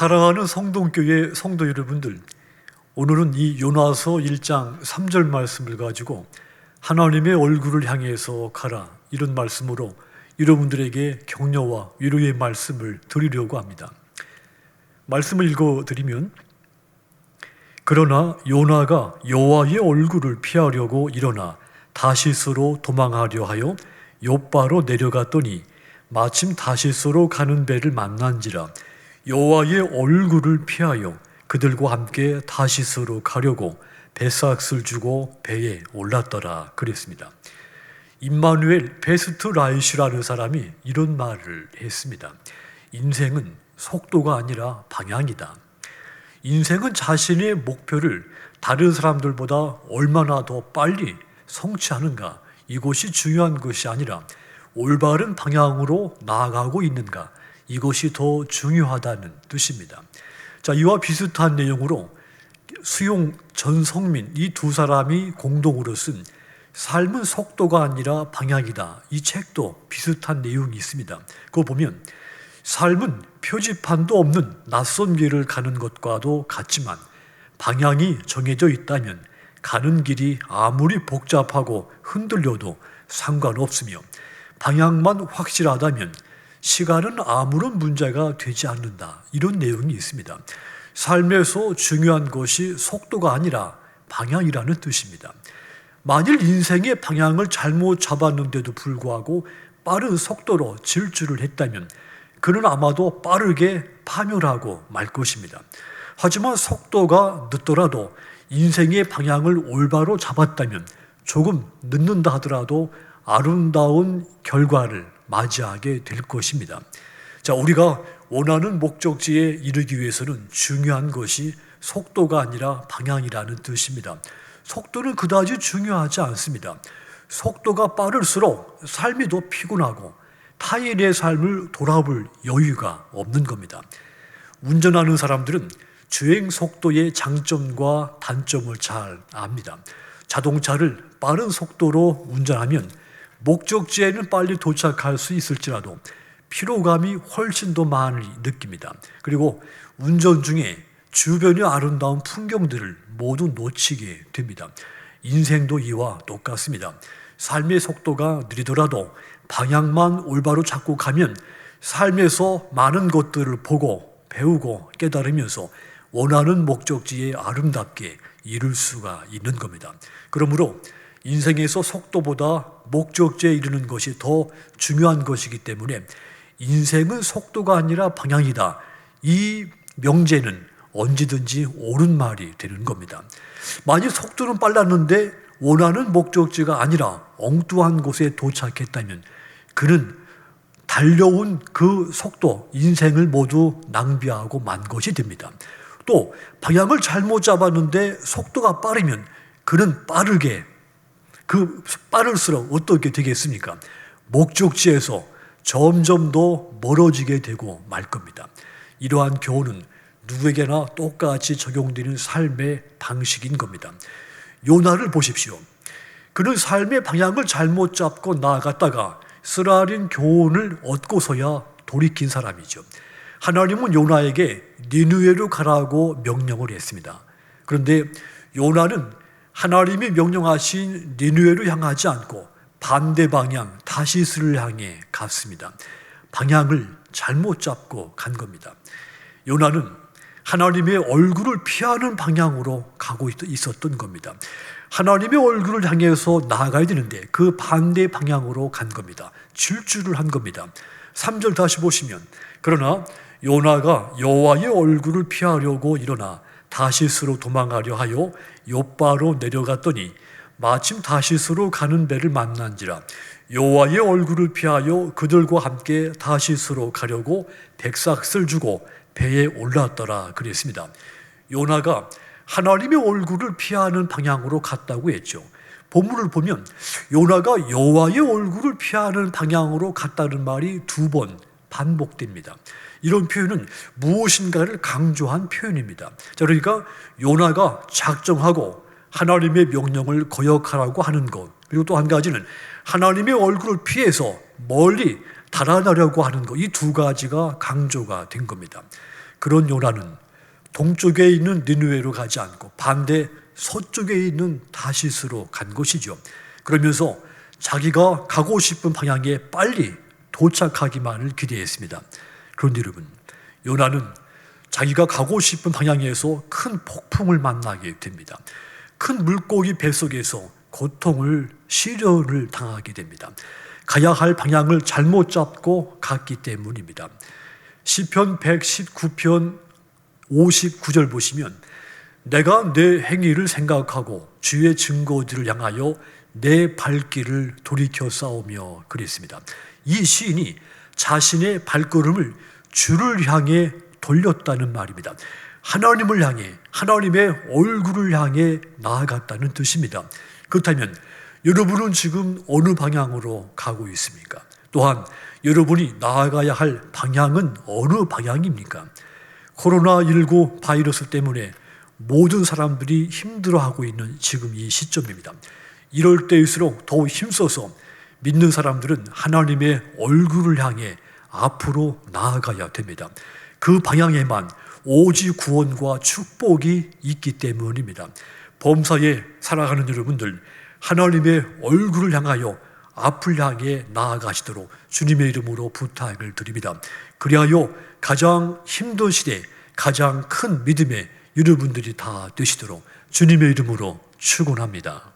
사랑하는 성동교회 성도 여러분들, 오늘은 이 요나서 1장 3절 말씀을 가지고 하나님의 얼굴을 향해서 가라, 이런 말씀으로 여러분들에게 격려와 위로의 말씀을 드리려고 합니다. 말씀을 읽어드리면, 그러나 요나가 여호와의 얼굴을 피하려고 일어나 다시스로 도망하려 하여 욥바로 내려갔더니 마침 다시스로 가는 배를 만난지라. 여호와의 얼굴을 피하여 그들과 함께 다시스로 가려고 배삭을 주고 배에 올랐더라, 그랬습니다. 임마누엘 베스트 라이시라는 사람이 이런 말을 했습니다. 인생은 속도가 아니라 방향이다. 인생은 자신의 목표를 다른 사람들보다 얼마나 더 빨리 성취하는가, 이것이 중요한 것이 아니라 올바른 방향으로 나아가고 있는가, 이것이 더 중요하다는 뜻입니다. 자, 이와 비슷한 내용으로 수용 전성민, 이 두 사람이 공동으로 쓴 삶은 속도가 아니라 방향이다, 이 책도 비슷한 내용이 있습니다. 그거 보면 삶은 표지판도 없는 낯선 길을 가는 것과도 같지만 방향이 정해져 있다면 가는 길이 아무리 복잡하고 흔들려도 상관없으며 방향만 확실하다면 시간은 아무런 문제가 되지 않는다, 이런 내용이 있습니다. 삶에서 중요한 것이 속도가 아니라 방향이라는 뜻입니다. 만일 인생의 방향을 잘못 잡았는데도 불구하고 빠른 속도로 질주를 했다면 그는 아마도 빠르게 파멸하고 말 것입니다. 하지만 속도가 늦더라도 인생의 방향을 올바로 잡았다면 조금 늦는다 하더라도 아름다운 결과를 맞이하게 될 것입니다. 자, 우리가 원하는 목적지에 이르기 위해서는 중요한 것이 속도가 아니라 방향이라는 뜻입니다. 속도는 그다지 중요하지 않습니다. 속도가 빠를수록 삶이 더 피곤하고 타인의 삶을 돌아볼 여유가 없는 겁니다. 운전하는 사람들은 주행 속도의 장점과 단점을 잘 압니다. 자동차를 빠른 속도로 운전하면 목적지에는 빨리 도착할 수 있을지라도 피로감이 훨씬 더 많이 느낍니다. 그리고 운전 중에 주변의 아름다운 풍경들을 모두 놓치게 됩니다. 인생도 이와 똑같습니다. 삶의 속도가 느리더라도 방향만 올바로 잡고 가면 삶에서 많은 것들을 보고 배우고 깨달으면서 원하는 목적지에 아름답게 이룰 수가 있는 겁니다. 그러므로 인생에서 속도보다 목적지에 이르는 것이 더 중요한 것이기 때문에 인생은 속도가 아니라 방향이다, 이 명제는 언제든지 옳은 말이 되는 겁니다. 만약 속도는 빨랐는데 원하는 목적지가 아니라 엉뚱한 곳에 도착했다면 그는 달려온 그 속도, 인생을 모두 낭비하고 만 것이 됩니다. 또 방향을 잘못 잡았는데 속도가 빠르면 그는 빠를수록 어떻게 되겠습니까? 목적지에서 점점 더 멀어지게 되고 말 겁니다. 이러한 교훈은 누구에게나 똑같이 적용되는 삶의 방식인 겁니다. 요나를 보십시오. 그는 삶의 방향을 잘못 잡고 나아갔다가 쓰라린 교훈을 얻고서야 돌이킨 사람이죠. 하나님은 요나에게 니느웨로 가라고 명령을 했습니다. 그런데 요나는 하나님이 명령하신 니느웨로 향하지 않고 반대 방향 다시스를 향해 갔습니다. 방향을 잘못 잡고 간 겁니다. 요나는 하나님의 얼굴을 피하는 방향으로 가고 있었던 겁니다. 하나님의 얼굴을 향해서 나아가야 되는데 그 반대 방향으로 간 겁니다. 질주를 한 겁니다. 3절 다시 보시면, 그러나 요나가 여호와의 얼굴을 피하려고 일어나 다시스로 도망하려 하여 욥바로 내려갔더니 마침 다시스로 가는 배를 만난지라. 여호와의 얼굴을 피하여 그들과 함께 다시스로 가려고 백삭을 주고 배에 올랐더라, 그랬습니다. 요나가 하나님의 얼굴을 피하는 방향으로 갔다고 했죠. 본문을 보면 요나가 여호와의 얼굴을 피하는 방향으로 갔다는 말이 2번 반복됩니다. 이런 표현은 무엇인가를 강조한 표현입니다. 자, 그러니까 요나가 작정하고 하나님의 명령을 거역하라고 하는 것, 그리고 또 한 가지는 하나님의 얼굴을 피해서 멀리 달아나려고 하는 것, 이 두 가지가 강조가 된 겁니다. 그런 요나는 동쪽에 있는 니느웨로 가지 않고 반대 서쪽에 있는 다시스로 간 것이죠. 그러면서 자기가 가고 싶은 방향에 빨리 도착하기만을 기대했습니다. 그런데 여러분, 요나는 자기가 가고 싶은 방향에서 큰 폭풍을 만나게 됩니다. 큰 물고기 뱃속에서 고통을, 시련을 당하게 됩니다. 가야 할 방향을 잘못 잡고 갔기 때문입니다. 시편 119편 59절 보시면 내가 내 행위를 생각하고 주의 증거들을 향하여 내 발길을 돌이켜 싸우며 그랬습니다. 이 시인이 자신의 발걸음을 주를 향해 돌렸다는 말입니다. 하나님을 향해, 하나님의 얼굴을 향해 나아갔다는 뜻입니다. 그렇다면 여러분은 지금 어느 방향으로 가고 있습니까? 또한 여러분이 나아가야 할 방향은 어느 방향입니까? 코로나19 바이러스 때문에 모든 사람들이 힘들어하고 있는 지금 이 시점입니다. 이럴 때일수록 더욱 힘써서 믿는 사람들은 하나님의 얼굴을 향해 앞으로 나아가야 됩니다. 그 방향에만 오직 구원과 축복이 있기 때문입니다. 범사에 살아가는 여러분들, 하나님의 얼굴을 향하여 앞을 향해 나아가시도록 주님의 이름으로 부탁을 드립니다. 그리하여 가장 힘든 시대, 가장 큰 믿음의 여러분들이 다 되시도록 주님의 이름으로 축원합니다.